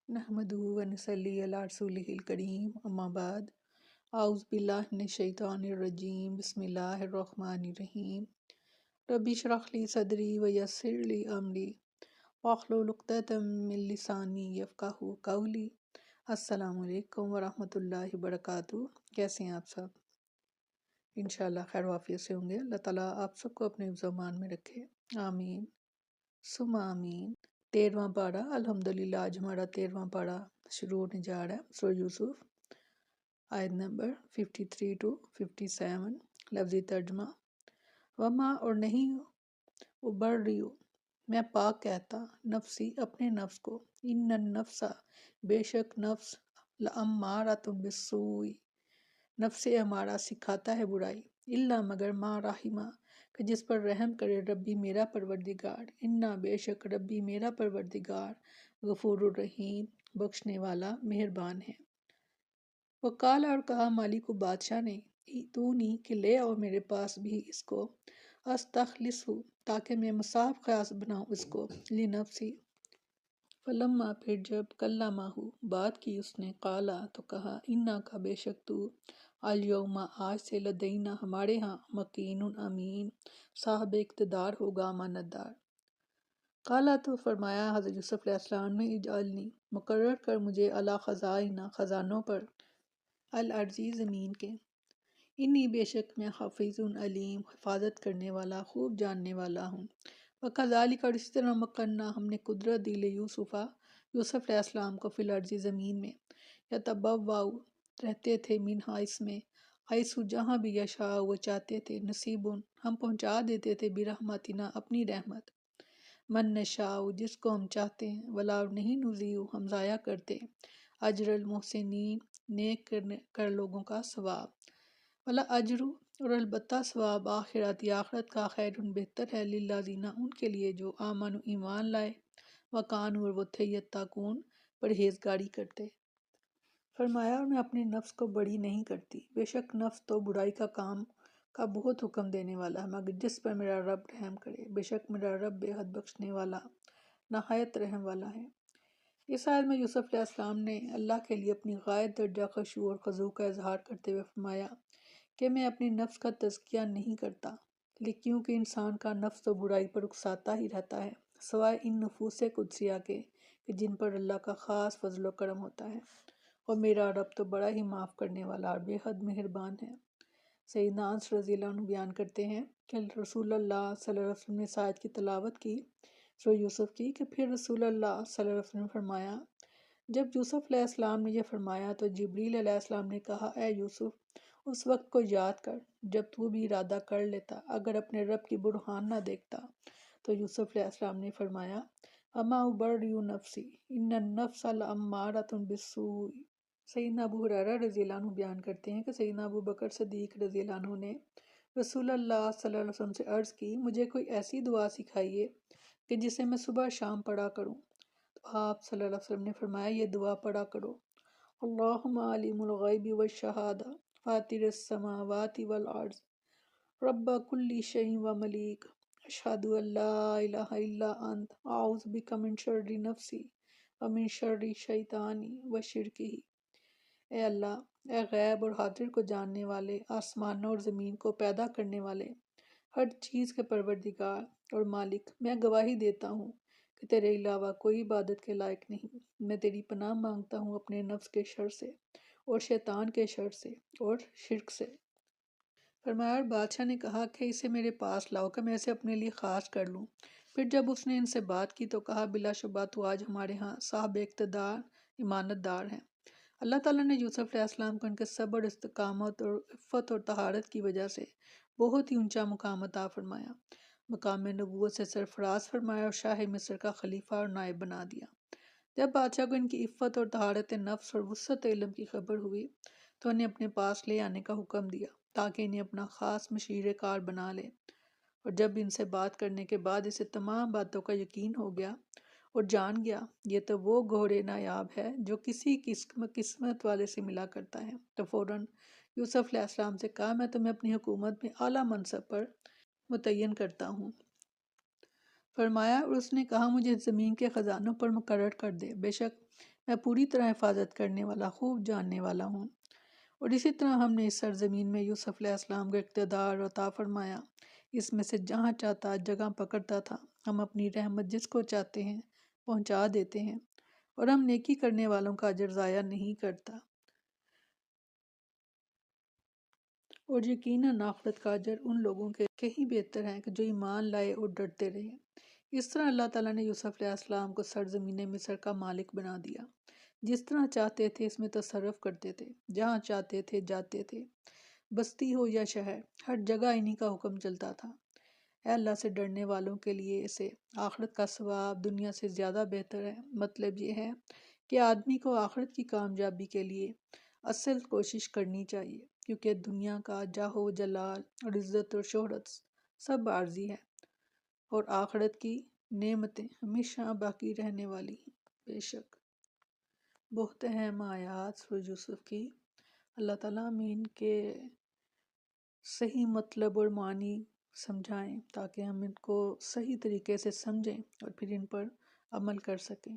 نحمدہ ونصلی علی رسولہ الکریم اما بعد اعوذ باللہ من الشیطان الرجیم بسم اللہ الرحمن الرحیم رب اشرح لی صدری ویسر لی امری واحلل عقدۃ من لسانی یفقہوا قولی۔ السلام علیکم ورحمۃ اللہ وبرکاتہ۔ کیسے ہیں آپ سب؟ انشاءاللہ خیر و عافیت سے ہوں گے۔ اللہ تعالیٰ آپ سب کو اپنے حفظ و امان میں رکھے، آمین ثم آمین۔ 13واں پارہ الحمدللہ، آج ہمارا 13واں پارہ شروع ہونے جا رہا ہے۔ سورہ یوسف، آیت نمبر 53 to 57۔ لفظی ترجمہ: وما، اور نہیں ابرئ، میں پاک کہتا، نفسی، اپنے نفس کو، ان النفس، بے شک نفس، لامارۃ بالسوء، نفس ہمارا سکھاتا ہے برائی، الا مگر ما رحمہ، کہ جس پر رحم کرے ربی میرا پروردگار، انا، بے شک ربی میرا پروردگار، غفور الرحیم، بخشنے والا مہربان ہے۔ وقال، اور کہا مالک بادشاہ نے، ایتونی، کہ لے آؤ میرے پاس بھی اس کو، استخلصہ، تاکہ میں مصاف خاص بناؤں اس کو، لنفسی۔ فلما، پھر جب، کلمہ، بات کی اس نے، قالا، تو کہا، انا، کا بے شک تو، الیوم، آج سے، لدینا، ہمارے ہاں، مکین، امین، صاحب اقتدار ہوگا، امانت دار۔ قالا، تو فرمایا حضرت یوسف علیہ السلام نے، اجعلنی، مقرر کر مجھے، علی خزائن، خزانوں پر، الارض، زمین کے، انی، بے شک میں، حفیظ علیم، حفاظت کرنے والا، خوب جاننے والا ہوں۔ وکذالک، اور اسی طرح، مکننا، ہم نے قدرت دی یوسف، یوسف علیہ السلام کو، فی الارض، زمین میں، یتبوأ، رہتے تھے، منہا، اس میں، حیث، جہاں بھی، یشاء، وہ چاہتے تھے، نصیب، ہم پہنچا دیتے تھے، برحمتنا، اپنی رحمت، من نشاء، جس کو ہم چاہتے ہیں، ولا، اور نہیں، نضیع، ہم ضائع کرتے، اجر المحسنین، نیک کر لوگوں کا ثواب، ولا اجر، اور البتہ ثواب، آخرت، آخرت کا، خیر، بہتر ہے، للذین، ان کے لیے جو، آمنوا، ایمان لائے، وکانوا، اور وہ تھے، یتقون، پرہیزگاری کرتے۔ فرمایا، اور میں اپنے نفس کو بڑی نہیں کرتی، بے شک نفس تو برائی کا کام کا بہت حکم دینے والا ہے، مگر جس پر میرا رب رحم کرے، بے شک میرا رب بے حد بخشنے والا، نہایت رحم والا ہے۔ اس آیت میں یوسف علیہ السلام نے اللہ کے لیے اپنی غایت درجہ خشوع اور خضوع کا اظہار کرتے ہوئے فرمایا کہ میں اپنی نفس کا تزکیہ نہیں کرتا، کیونکہ انسان کا نفس تو برائی پر اکساتا ہی رہتا ہے، سوائے ان نفوس قدسیہ کے کہ جن پر اللہ کا خاص فضل و کرم ہوتا ہے، اور میرا رب تو بڑا ہی معاف کرنے والا اور بے حد مہربان ہے۔ سیدنا انس رضی اللہ عنہ بیان کرتے ہیں کہ رسول اللہ صلی اللہ علیہ وسلم نے اس آیت کی تلاوت کی، سورہ یوسف کی، کہ پھر رسول اللہ صلی اللہ علیہ وسلم نے فرمایا، جب یوسف علیہ السلام نے یہ فرمایا تو جبریل علیہ السلام نے کہا، اے یوسف، اس وقت کو یاد کر جب تو بھی ارادہ کر لیتا اگر اپنے رب کی برہان نہ دیکھتا۔ تو یوسف علیہ السلام نے فرمایا، اما ابرئ نفسی ان النفس لامارۃ بالسوء۔ سیدنا ابو ہریرہ رضی اللہ عنہ بیان کرتے ہیں کہ سیدنا ابو بکر صدیق رضی اللہ عنہ نے رسول اللہ صلی اللہ علیہ وسلم سے عرض کی، مجھے کوئی ایسی دعا سکھائیے کہ جسے میں صبح شام پڑھا کروں۔ تو آپ صلی اللہ علیہ وسلم نے فرمایا، یہ دعا پڑھا کرو، اللہم عالم الغیب والشہادہ فاطر السماوات والارض رب کل شیء وملیک اشہد ان لا الہ الا انت اعوذ بک من شر نفسی ومن شر الشیطان وشرکہ۔ اے اللہ، اے غیب اور حاضر کو جاننے والے، آسمانوں اور زمین کو پیدا کرنے والے، ہر چیز کے پروردگار اور مالک، میں گواہی دیتا ہوں کہ تیرے علاوہ کوئی عبادت کے لائق نہیں۔ میں تیری پناہ مانگتا ہوں اپنے نفس کے شر سے اور شیطان کے شر سے اور شرک سے۔ فرمایا، اور بادشاہ نے کہا کہ اسے میرے پاس لاؤ کہ میں اسے اپنے لیے خاص کر لوں۔ پھر جب اس نے ان سے بات کی تو کہا، بلا شبہ تو آج ہمارے ہاں صاحب اقتدار، امانت دار ہیں۔ اللہ تعالیٰ نے یوسف علیہ السلام کو ان کے صبر، استقامت اور عفت اور طہارت کی وجہ سے بہت ہی اونچا مقام عطا فرمایا، مقام نبوت سے سرفراز فرمایا اور شاہ مصر کا خلیفہ اور نائب بنا دیا۔ جب بادشاہ کو ان کی عفت اور طہارت نفس اور وسعت علم کی خبر ہوئی تو انہیں اپنے پاس لے آنے کا حکم دیا تاکہ انہیں اپنا خاص مشیر کار بنا لے، اور جب ان سے بات کرنے کے بعد اسے تمام باتوں کا یقین ہو گیا اور جان گیا یہ تو وہ گھوڑے نایاب ہے جو کسی قسمت والے سے ملا کرتا ہے، تو فوراً یوسف علیہ السلام سے کہا، میں تمہیں اپنی حکومت میں اعلیٰ منصب پر متعین کرتا ہوں۔ فرمایا، اور اس نے کہا، مجھے زمین کے خزانوں پر مقرر کر دے، بے شک میں پوری طرح حفاظت کرنے والا، خوب جاننے والا ہوں۔ اور اسی طرح ہم نے اس سرزمین میں یوسف علیہ السلام کو اقتدار عطا فرمایا، اس میں سے جہاں چاہتا جگہ پکڑتا تھا۔ ہم اپنی رحمت جس کو چاہتے ہیں پہنچا دیتے ہیں، اور ہم نیکی کرنے والوں کا اجر ضائع نہیں کرتا، اور یقیناً آخرت کا اجر ان لوگوں کے کہیں بہتر ہے کہ جو ایمان لائے اور ڈرتے رہے۔ اس طرح اللہ تعالیٰ نے یوسف علیہ السلام کو سرزمین مصر کا مالک بنا دیا، جس طرح چاہتے تھے اس میں تصرف کرتے تھے، جہاں چاہتے تھے جاتے تھے، بستی ہو یا شہر، ہر جگہ انہی کا حکم چلتا تھا۔ اے اللہ سے ڈرنے والوں کے لیے اسے آخرت کا ثواب دنیا سے زیادہ بہتر ہے۔ مطلب یہ ہے کہ آدمی کو آخرت کی کامیابی کے لیے اصل کوشش کرنی چاہیے، کیونکہ دنیا کا جاہ و جلال اور عزت اور شہرت سب عارضی ہے، اور آخرت کی نعمتیں ہمیشہ باقی رہنے والی ہیں۔ بے شک بہت اہم آیات سورہ یوسف کی، اللہ تعالیٰ ہمیں ان کے صحیح مطلب اور معنی سمجھائیں تاکہ ہم ان کو صحیح طریقے سے سمجھیں اور پھر ان پر عمل کر سکیں۔